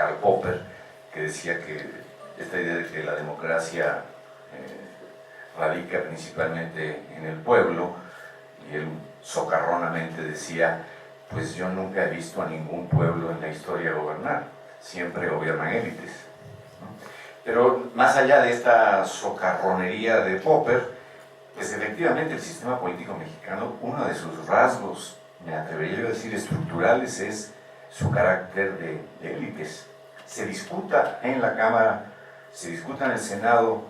Karl Popper, que decía que esta idea de que la democracia radica principalmente en el pueblo, y él socarronamente decía, pues yo nunca he visto a ningún pueblo en la historia gobernar, siempre gobiernan élites, ¿no? Pero más allá de esta socarronería de Popper, pues efectivamente el sistema político mexicano, uno de sus rasgos, me atrevería yo a decir, estructurales, es su carácter de élites. Se discuta en la Cámara, se discuta en el Senado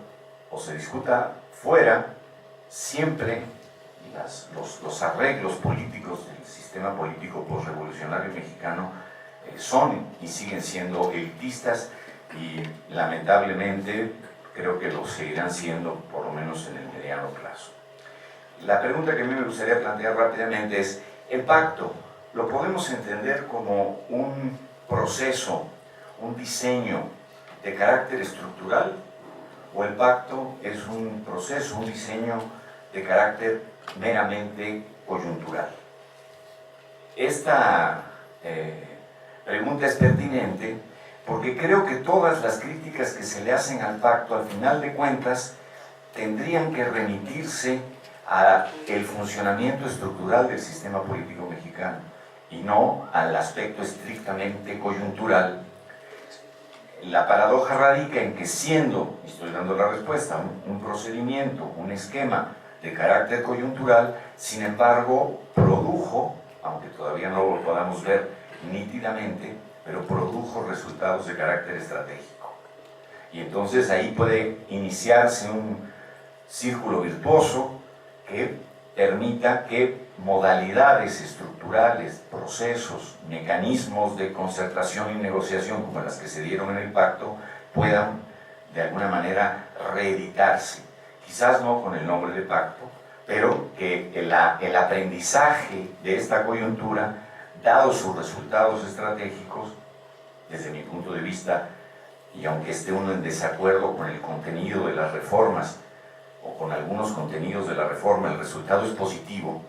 o se discuta fuera, siempre los arreglos políticos del sistema político posrevolucionario mexicano son y siguen siendo elitistas, y lamentablemente creo que lo seguirán siendo por lo menos en el mediano plazo. La pregunta que a mí me gustaría plantear rápidamente es: ¿el pacto lo podemos entender como un proceso, un diseño de carácter estructural, o el pacto es un proceso, un diseño de carácter meramente coyuntural? Esta pregunta es pertinente porque creo que todas las críticas que se le hacen al pacto, al final de cuentas, tendrían que remitirse al funcionamiento estructural del sistema político mexicano y no al aspecto estrictamente coyuntural. La paradoja radica en que, siendo, estoy dando la respuesta, un procedimiento, un esquema de carácter coyuntural, sin embargo produjo, aunque todavía no lo podamos ver nítidamente, pero produjo resultados de carácter estratégico. Y entonces ahí puede iniciarse un círculo virtuoso que permita que modalidades estructurales, procesos, mecanismos de concertación y negociación como las que se dieron en el pacto puedan de alguna manera reeditarse, quizás no con el nombre de pacto, pero que el aprendizaje de esta coyuntura, dados sus resultados estratégicos, desde mi punto de vista, y aunque esté uno en desacuerdo con el contenido de las reformas o con algunos contenidos de la reforma, el resultado es positivo,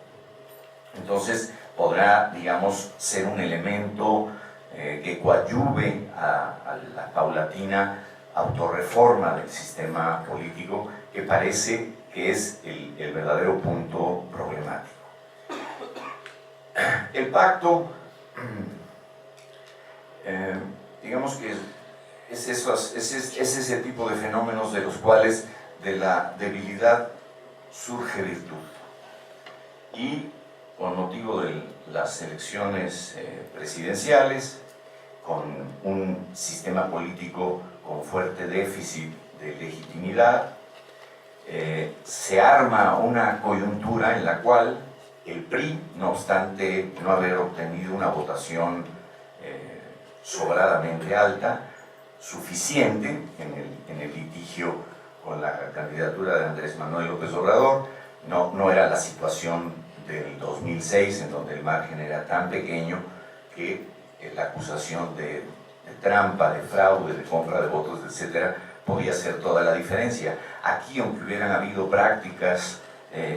entonces podrá, digamos, ser un elemento que coadyuve a la paulatina autorreforma del sistema político, que parece que es el verdadero punto problemático. El pacto, digamos que es ese tipo de fenómenos de los cuales de la debilidad surge virtud. Y con motivo de las elecciones presidenciales, con un sistema político con fuerte déficit de legitimidad, se arma una coyuntura en la cual el PRI, no obstante no haber obtenido una votación sobradamente alta, suficiente en el litigio con la candidatura de Andrés Manuel López Obrador, no era la situación del 2006, en donde el margen era tan pequeño que la acusación de trampa, de fraude, de compra de votos, etcétera, podía hacer toda la diferencia. Aquí, aunque hubieran habido prácticas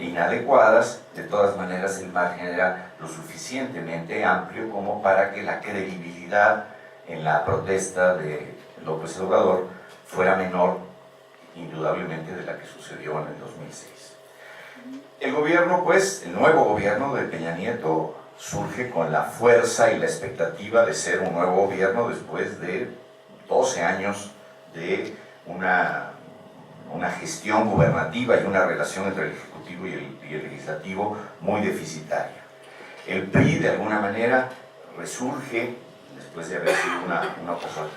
inadecuadas, de todas maneras el margen era lo suficientemente amplio como para que la credibilidad en la protesta de López Obrador fuera menor, indudablemente, de la que sucedió en el 2006. El gobierno, pues, el nuevo gobierno de Peña Nieto surge con la fuerza y la expectativa de ser un nuevo gobierno después de 12 años de una gestión gubernativa y una relación entre el Ejecutivo y el Legislativo muy deficitaria. El PRI, de alguna manera, resurge después de haber sido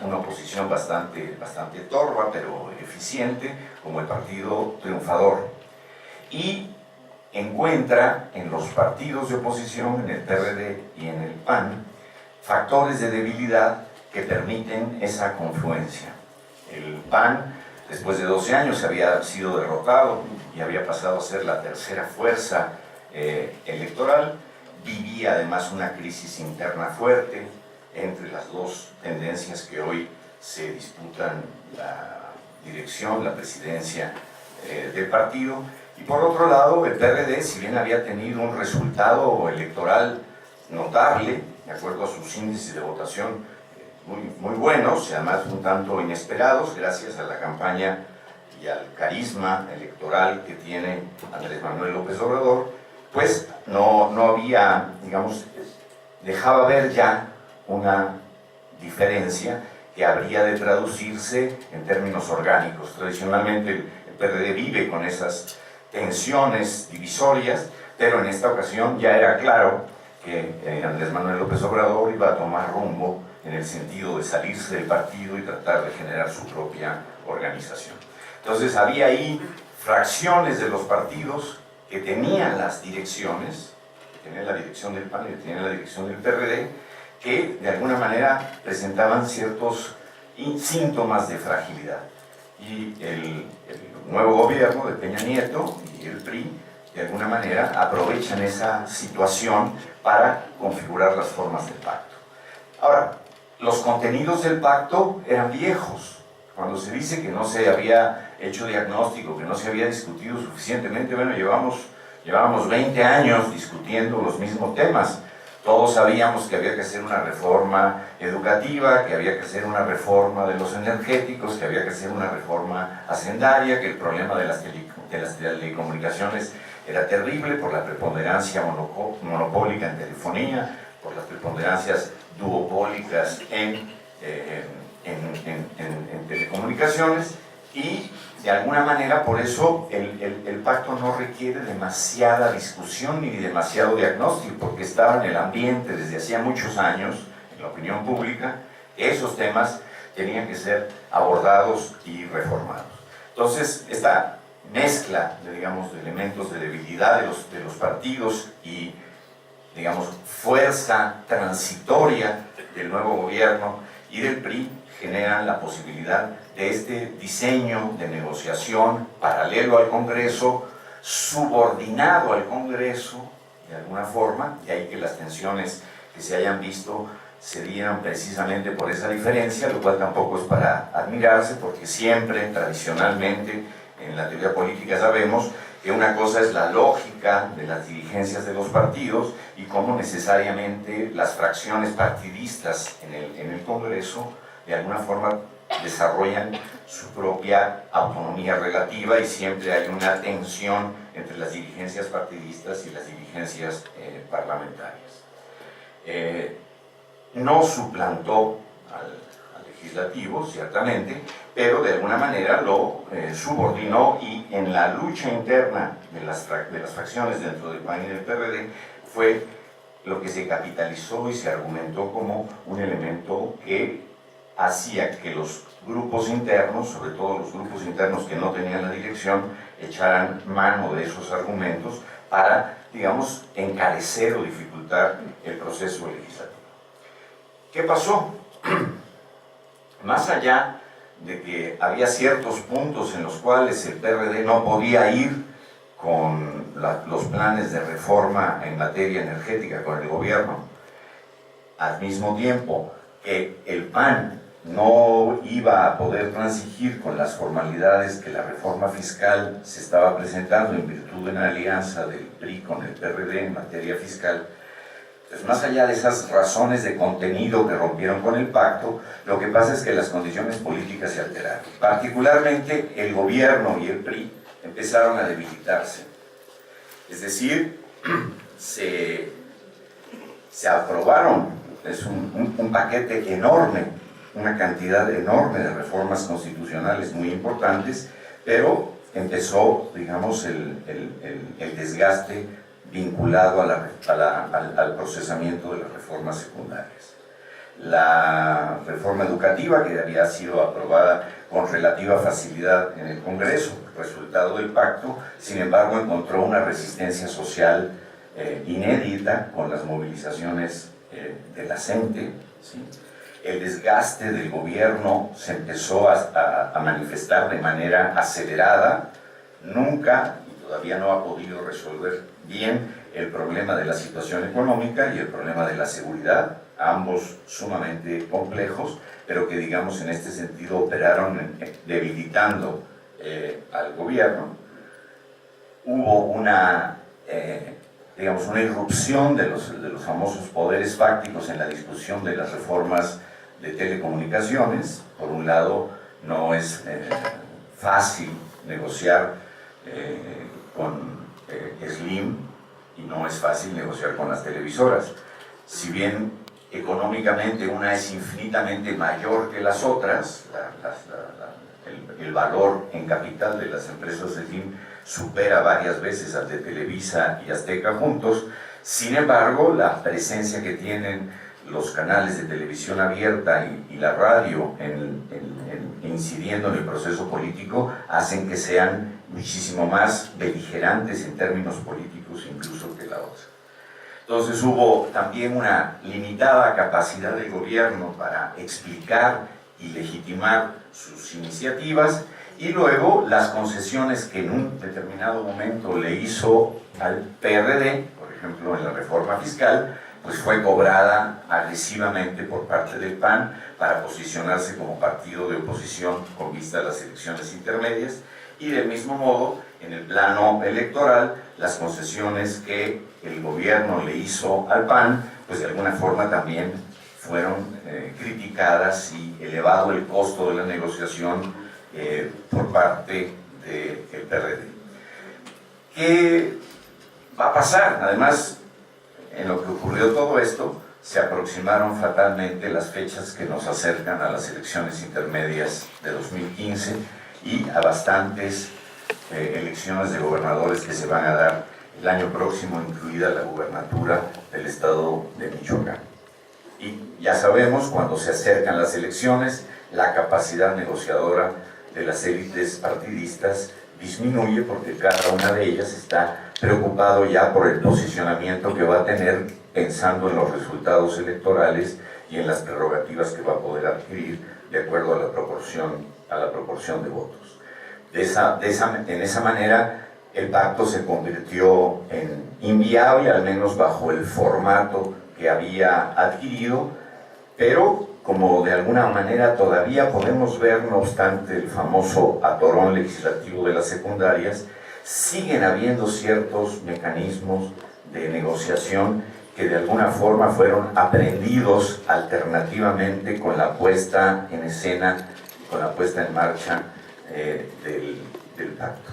una oposición bastante torva, pero eficiente, como el partido triunfador. Y encuentra en los partidos de oposición, en el PRD y en el PAN, factores de debilidad que permiten esa confluencia. El PAN, después de 12 años, había sido derrotado y había pasado a ser la tercera fuerza electoral. Vivía además una crisis interna fuerte entre las dos tendencias que hoy se disputan la dirección, la presidencia del partido. Y por otro lado, el PRD, si bien había tenido un resultado electoral notable, de acuerdo a sus índices de votación muy buenos y además un tanto inesperados gracias a la campaña y al carisma electoral que tiene Andrés Manuel López Obrador, pues no había, digamos, dejaba ver ya una diferencia que habría de traducirse en términos orgánicos. Tradicionalmente el PRD vive con esas tensiones divisorias, pero en esta ocasión ya era claro que Andrés Manuel López Obrador iba a tomar rumbo en el sentido de salirse del partido y tratar de generar su propia organización. Entonces había ahí fracciones de los partidos que tenían las direcciones, que tenían la dirección del PAN y que tenían la dirección del PRD, que de alguna manera presentaban ciertos síntomas de fragilidad. Y el nuevo gobierno de Peña Nieto y el PRI de alguna manera aprovechan esa situación para configurar las formas del pacto. Ahora, los contenidos del pacto eran viejos. Cuando se dice que no se había hecho diagnóstico, que no se había discutido suficientemente, bueno, llevábamos 20 años discutiendo los mismos temas. Todos sabíamos que había que hacer una reforma educativa, que había que hacer una reforma de los energéticos, que había que hacer una reforma hacendaria, que el problema de las telecomunicaciones era terrible por la preponderancia monopólica en telefonía, por las preponderancias duopólicas en telecomunicaciones, y de alguna manera por eso el pacto no requiere demasiada discusión ni demasiado diagnóstico, porque estaba en el ambiente desde hacía muchos años, en la opinión pública, que esos temas tenían que ser abordados y reformados. Entonces, esta mezcla digamos, de elementos de debilidad de los partidos y, digamos, fuerza transitoria del nuevo gobierno y del PRI generan la posibilidad de este diseño de negociación paralelo al Congreso, subordinado al Congreso de alguna forma, y ahí que las tensiones que se hayan visto se dieran precisamente por esa diferencia, lo cual tampoco es para admirarse, porque siempre, tradicionalmente, en la teoría política sabemos que una cosa es la lógica de las dirigencias de los partidos y cómo necesariamente las fracciones partidistas en el Congreso de alguna forma desarrollan su propia autonomía relativa, y siempre hay una tensión entre las dirigencias partidistas y las dirigencias parlamentarias. No suplantó al legislativo, ciertamente, pero de alguna manera lo subordinó, y en la lucha interna de las fracciones dentro del PAN y del PRD fue lo que se capitalizó y se argumentó como un elemento que hacía que los grupos internos, sobre todo los grupos internos que no tenían la dirección, echaran mano de esos argumentos para, digamos, encarecer o dificultar el proceso legislativo. ¿Qué pasó? Más allá de que había ciertos puntos en los cuales el PRD no podía ir con los planes de reforma en materia energética con el gobierno, al mismo tiempo que el PAN no iba a poder transigir con las formalidades que la reforma fiscal se estaba presentando en virtud de una alianza del PRI con el PRD en materia fiscal. Entonces, más allá de esas razones de contenido que rompieron con el pacto, lo que pasa es que las condiciones políticas se alteraron. Particularmente el gobierno y el PRI empezaron a debilitarse. Es decir, se aprobaron, es un paquete enorme, una cantidad enorme de reformas constitucionales muy importantes, pero empezó, digamos, el desgaste vinculado al procesamiento de las reformas secundarias. La reforma educativa, que había sido aprobada con relativa facilidad en el Congreso, resultado del pacto, sin embargo encontró una resistencia social inédita con las movilizaciones de la gente, ¿sí? El desgaste del gobierno se empezó a manifestar de manera acelerada. Nunca, y todavía no ha podido resolver bien, el problema de la situación económica y el problema de la seguridad, ambos sumamente complejos, pero que, digamos, en este sentido operaron debilitando al gobierno. Hubo una irrupción de los famosos poderes fácticos en la discusión de las reformas de telecomunicaciones. Por un lado, no es fácil negociar con Slim y no es fácil negociar con las televisoras. Si bien económicamente una es infinitamente mayor que las otras, el valor en capital de las empresas de Slim supera varias veces al de Televisa y Azteca juntos. Sin embargo, la presencia que tienen los canales de televisión abierta y la radio incidiendo en el proceso político hacen que sean muchísimo más beligerantes en términos políticos incluso que la otra. Entonces hubo también una limitada capacidad del gobierno para explicar y legitimar sus iniciativas, y luego las concesiones que en un determinado momento le hizo al PRD, por ejemplo en la reforma fiscal, pues fue cobrada agresivamente por parte del PAN para posicionarse como partido de oposición con vista a las elecciones intermedias, y del mismo modo en el plano electoral las concesiones que el gobierno le hizo al PAN pues de alguna forma también fueron criticadas y elevado el costo de la negociación por parte del PRD. ¿Qué va a pasar? Además, en lo que ocurrió todo esto, se aproximaron fatalmente las fechas que nos acercan a las elecciones intermedias de 2015 y a bastantes elecciones de gobernadores que se van a dar el año próximo, incluida la gubernatura del estado de Michoacán. Y ya sabemos, cuando se acercan las elecciones, la capacidad negociadora de las élites partidistas disminuye porque cada una de ellas está preocupado ya por el posicionamiento que va a tener pensando en los resultados electorales y en las prerrogativas que va a poder adquirir de acuerdo a la proporción de votos. En esa manera el pacto se convirtió en inviable, al menos bajo el formato que había adquirido, pero como de alguna manera todavía podemos ver, no obstante el famoso atorón legislativo de las secundarias, siguen habiendo ciertos mecanismos de negociación que de alguna forma fueron aprendidos alternativamente con la puesta en escena, con la puesta en marcha del pacto.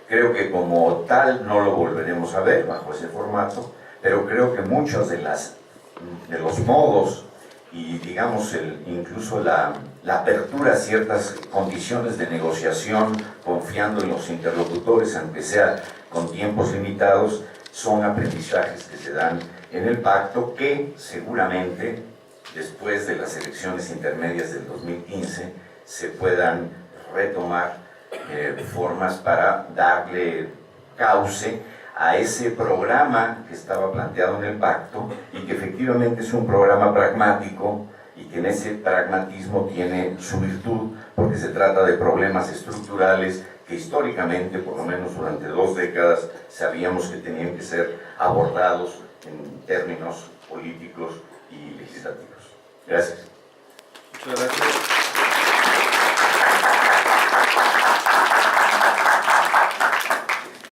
Creo que como tal no lo volveremos a ver bajo ese formato, pero creo que muchos de los modos y digamos incluso la apertura a ciertas condiciones de negociación confiando en los interlocutores, aunque sea con tiempos limitados, son aprendizajes que se dan en el pacto que seguramente después de las elecciones intermedias del 2015 se puedan retomar formas para darle cauce a ese programa que estaba planteado en el pacto y que efectivamente es un programa pragmático y que en ese pragmatismo tiene su virtud porque se trata de problemas estructurales que históricamente, por lo menos durante 2 décadas, sabíamos que tenían que ser abordados en términos políticos y legislativos. Gracias. Muchas gracias.